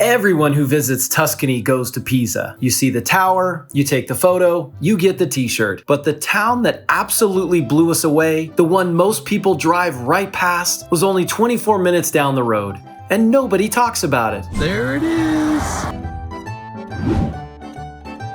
Everyone who visits Tuscany goes to Pisa. You see the tower, you take the photo, you get the t-shirt. But the town that absolutely blew us away, the one most people drive right past, was only 24 minutes down the road. And nobody talks about it. There it is.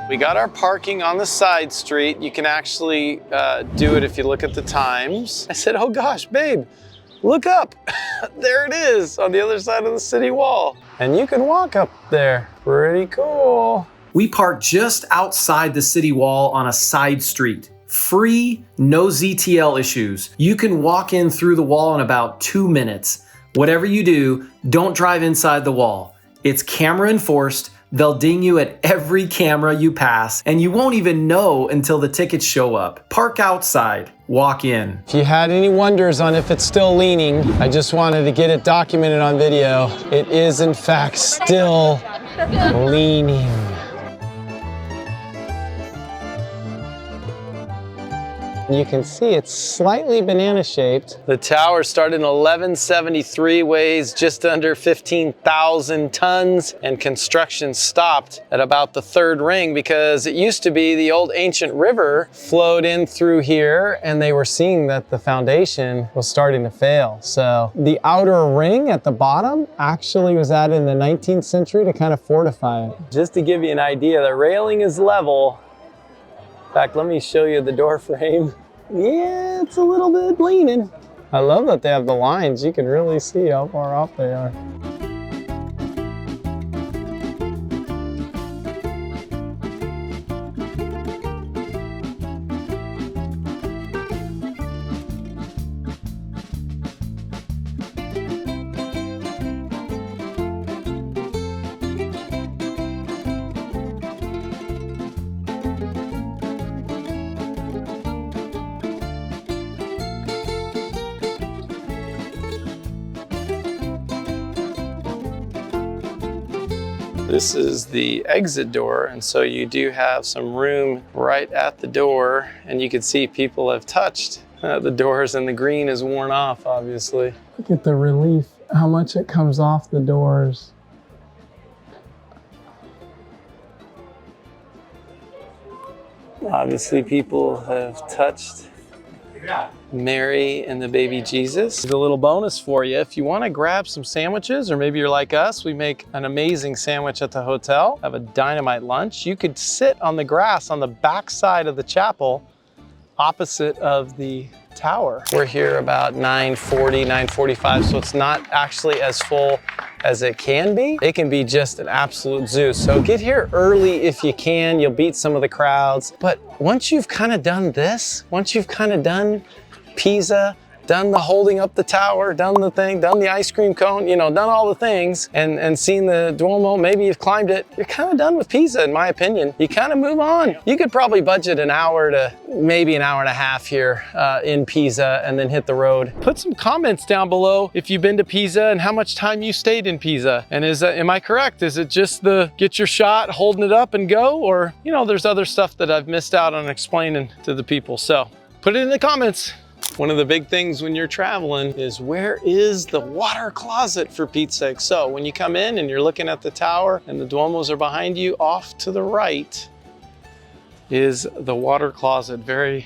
We got our parking on the side street. You can actually do it if you look at the times. I said, oh gosh, babe, look up. There it is on the other side of the city wall. And you can walk up there. Pretty cool. We parked just outside the city wall on a side street. Free, no ZTL issues. You can walk in through the wall in about 2 minutes. Whatever you do, don't drive inside the wall. It's camera enforced. They'll ding you at every camera you pass, and you won't even know until the tickets show up. Park outside, walk in. If you had any wonders on if it's still leaning, I just wanted to get it documented on video. It is in fact still leaning. You can see it's slightly banana shaped. The tower started in 1173, weighs just under 15,000 tons, and construction stopped at about the third ring because it used to be the old ancient river flowed in through here, and they were seeing that the foundation was starting to fail. So the outer ring at the bottom actually was added in the 19th century to kind of fortify it. Just to give you an idea, the railing is level. In fact, let me show you the door frame. Yeah, it's a little bit leaning. I love that they have the lines. You can really see how far off they are. This is the exit door, and so you do have some room right at the door, and you can see people have touched the doors, and the green is worn off, obviously. Look at the relief, how much it comes off the doors. Obviously, people have touched Mary and the baby Jesus. There's a little bonus for you. If you want to grab some sandwiches, or maybe you're like us, we make an amazing sandwich at the hotel, have a dynamite lunch. You could sit on the grass on the back side of the chapel opposite of the tower. We're here about 9:40, 9:45, so it's not actually as full as it can be. It can be just an absolute zoo. So get here early if you can. You'll beat some of the crowds. But once you've kind of done this, once you've kind of done Pisa, done the holding up the tower, done the thing, done the ice cream cone, you know, done all the things, and seen the Duomo, maybe you've climbed it, you're kind of done with Pisa, in my opinion. You kind of move on. You could probably budget an hour to maybe an hour and a half here in Pisa, and then hit the road. Put some comments down below if you've been to Pisa and how much time you stayed in Pisa. And am I correct? Is it just the get your shot, holding it up and go? Or, you know, there's other stuff that I've missed out on explaining to the people. So put it in the comments. One of the big things when you're traveling is, where is the water closet, for Pete's sake? So when you come in and you're looking at the tower and the Duomos are behind you, off to the right is the water closet. Very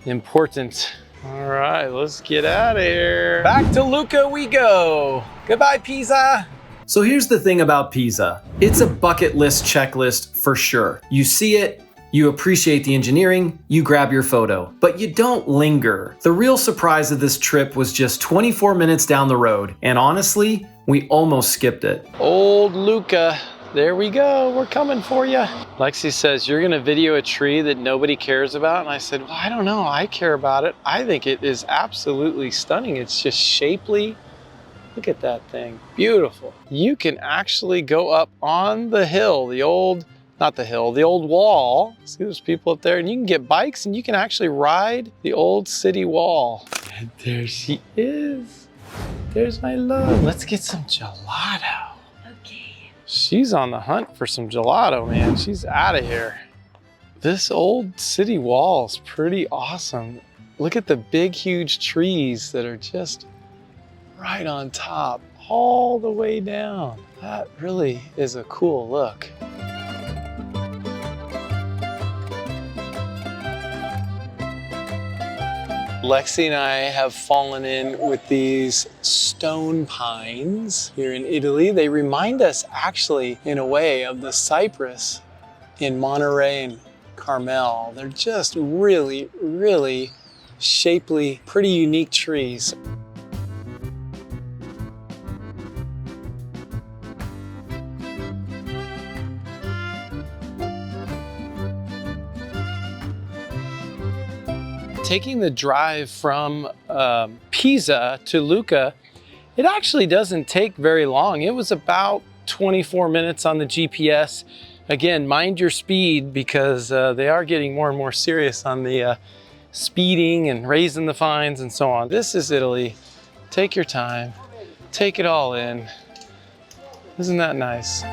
important. All right, let's get out of here. Back to Lucca we go. Goodbye, Pisa. So here's the thing about Pisa. It's a bucket list checklist for sure. You see it, you appreciate the engineering, you grab your photo, but you don't linger. The real surprise of this trip was just 24 minutes down the road, and honestly, we almost skipped it. Old Lucca, there we go, we're coming for you. Lexi says, you're gonna video a tree that nobody cares about? And I said, well, I don't know, I care about it. I think it is absolutely stunning. It's just shapely. Look at that thing, beautiful. You can actually go up on the hill, the old wall. See, there's people up there, and you can get bikes and you can actually ride the old city wall. And there she is. There's my love. Let's get some gelato. Okay. She's on the hunt for some gelato, man. She's out of here. This old city wall is pretty awesome. Look at the big, huge trees that are just right on top. all the way down. That really is a cool look. Lexi and I have fallen in with these stone pines here in Italy. They remind us actually, in a way, of the cypress in Monterey and Carmel. They're just really, really shapely, pretty unique trees. Taking the drive from Pisa to Lucca, it actually doesn't take very long. It was about 24 minutes on the GPS. Again, mind your speed because they are getting more and more serious on the speeding and raising the fines and so on. This is Italy. Take your time, take it all in. Isn't that nice?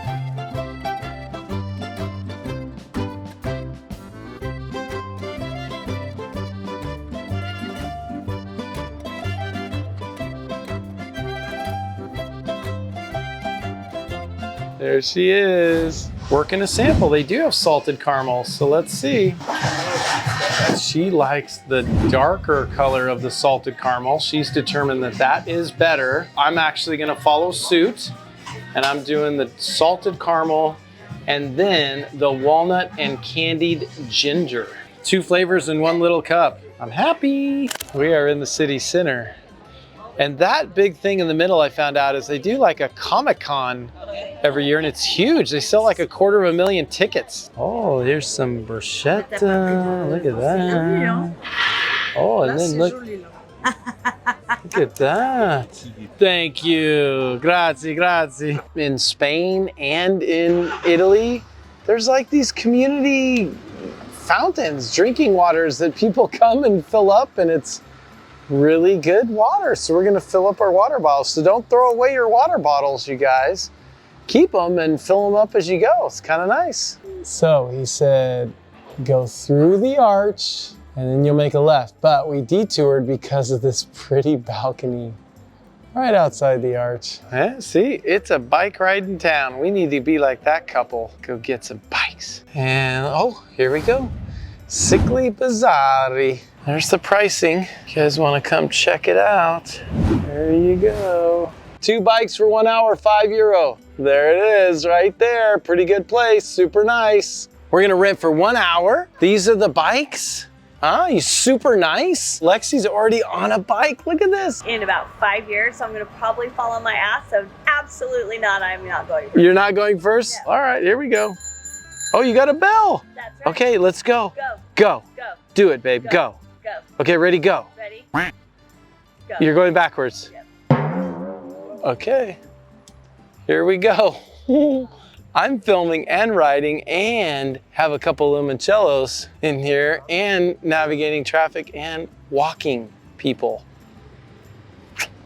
There she is, working a sample. They do have salted caramels, so let's see. She likes the darker color of the salted caramel. She's determined that that is better. I'm actually gonna follow suit, and I'm doing the salted caramel and then the walnut and candied ginger. 2 flavors in 1 little cup. I'm happy. We are in the city center. And that big thing in the middle I found out is they do like a Comic-Con every year and it's huge. They sell like 250,000 tickets. Oh, here's some bruschetta. Look at that. Oh, and then look at that. Thank you. Grazie, grazie. In Spain and in Italy, there's like these community fountains, drinking waters that people come and fill up, and it's really good water. So we're gonna fill up our water bottles. So don't throw away your water bottles, you guys. Keep them and fill them up as you go. It's kind of nice. So he said, go through the arch and then you'll make a left. But we detoured because of this pretty balcony right outside the arch. Yeah, see, it's a bike ride in town. We need to be like that couple. Go get some bikes. And oh, here we go. Cicli Bizzarri. There's the pricing. You guys want to come check it out? There you go. 2 bikes for 1 hour, €5. There it is, right there. Pretty good place, super nice. We're gonna rent for 1 hour. These are the bikes. Huh, you super nice. Lexi's already on a bike, look at this. In about 5 years, so I'm gonna probably fall on my ass, so absolutely not, I'm not going first. You're not going first? Yeah. All right, here we go. Oh, you got a bell. That's right. Okay, let's go. Go. Go. Go. Do it, babe, go. Go. Okay, ready, go. Ready? Go. You're going backwards. Yep. Okay, here we go. I'm filming and riding and have a couple limoncellos in here and navigating traffic and walking people.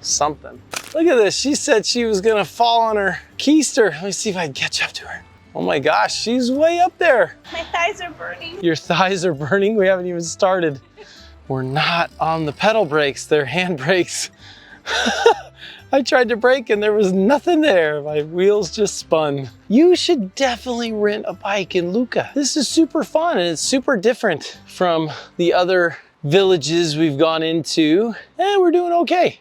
Something. Look at this, she said she was gonna fall on her keister. Let me see if I can catch up to her. Oh my gosh, she's way up there. My thighs are burning. Your thighs are burning? We haven't even started. We're not on the pedal brakes, they're hand brakes. I tried to brake and there was nothing there. My wheels just spun. You should definitely rent a bike in Lucca. This is super fun and it's super different from the other villages we've gone into, and we're doing okay.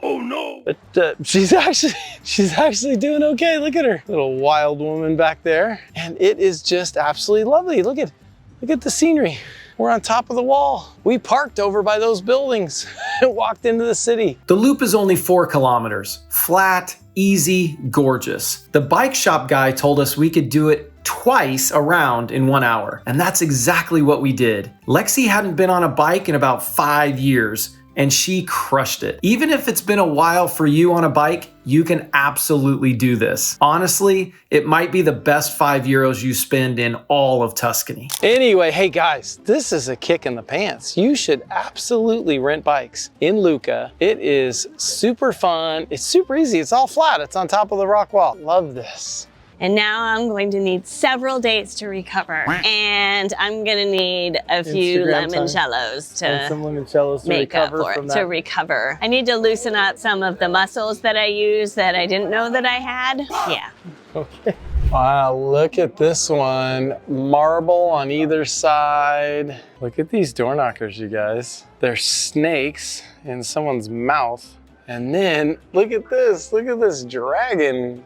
Oh no! But she's actually doing okay. Look at her, little wild woman back there, and it is just absolutely lovely. Look at the scenery. We're on top of the wall. We parked over by those buildings and walked into the city. The loop is only 4 kilometers. Flat, easy, gorgeous. The bike shop guy told us we could do it twice around in 1 hour. And that's exactly what we did. Lexi hadn't been on a bike in about 5 years, and she crushed it. Even if it's been a while for you on a bike, you can absolutely do this. Honestly, it might be the best €5 you spend in all of Tuscany. Anyway, hey guys, this is a kick in the pants. You should absolutely rent bikes in Lucca. It is super fun. It's super easy. It's all flat. It's on top of the rock wall. Love this. And now I'm going to need several days to recover. And I'm gonna need a few limoncellos to make up for it, to recover. I need to loosen up some of the muscles that I use that I didn't know that I had. Yeah. Okay. Wow, look at this one. Marble on either side. Look at these door knockers, you guys. They're snakes in someone's mouth. And then look at this dragon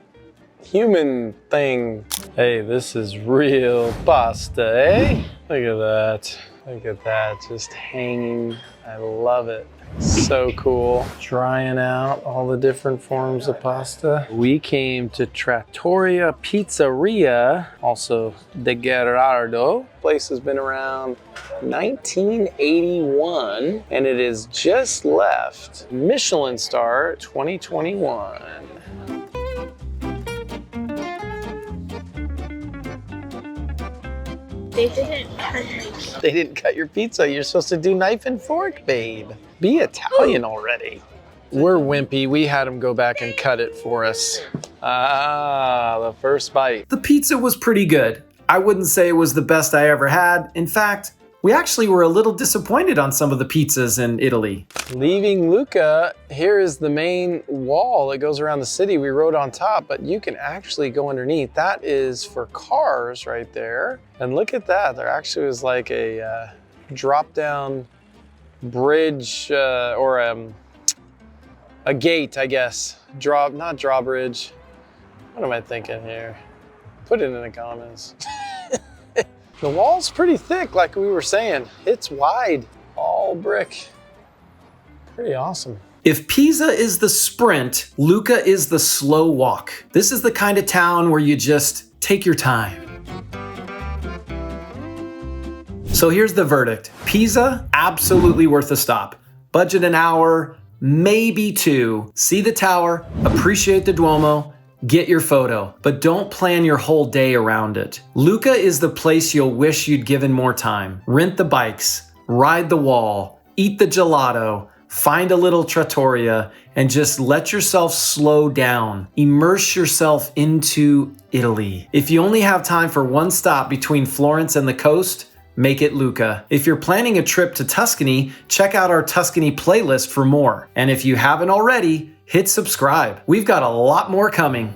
human thing. Hey, this is real pasta, eh? Look at that. Look at that, just hanging. I love it. So cool. Trying out all the different forms of pasta. We came to Trattoria Pizzeria, also the Gelato. Place has been around 1981, and it is just left Michelin star 2021. They didn't cut my pizza. They didn't cut your pizza. You're supposed to do knife and fork, babe. Be Italian already. We're wimpy. We had them go back and cut it for us. Ah, the first bite. The pizza was pretty good. I wouldn't say it was the best I ever had. In fact, we actually were a little disappointed on some of the pizzas in Italy. Leaving Lucca, here is the main wall that goes around the city. We rode on top, but you can actually go underneath. That is for cars right there. And look at that. There actually was like a drop-down bridge or a gate, I guess. Not drawbridge. What am I thinking here? Put it in the comments. The wall's pretty thick, like we were saying. It's wide, all brick. Pretty awesome. If Pisa is the sprint, Lucca is the slow walk. This is the kind of town where you just take your time. So here's the verdict. Pisa, absolutely worth a stop. Budget an hour, maybe 2. See the tower, appreciate the Duomo, get your photo, but don't plan your whole day around it. Lucca is the place you'll wish you'd given more time. Rent the bikes, ride the wall, eat the gelato, find a little trattoria, and just let yourself slow down. Immerse yourself into Italy. If you only have time for one stop between Florence and the coast, make it Lucca. If you're planning a trip to Tuscany, check out our Tuscany playlist for more. And if you haven't already, hit subscribe. We've got a lot more coming.